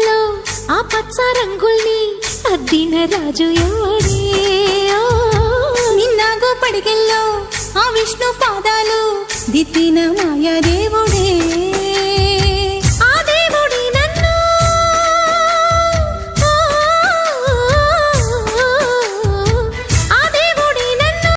పడవల్లో ఆ పచ్చ రంగుల్ని అద్దిన రాజు ఎవడే? నిన్నాగో పడిగల్లో ఆ విష్ణు పాదాలు దిద్దిన మాయా దేవుడే.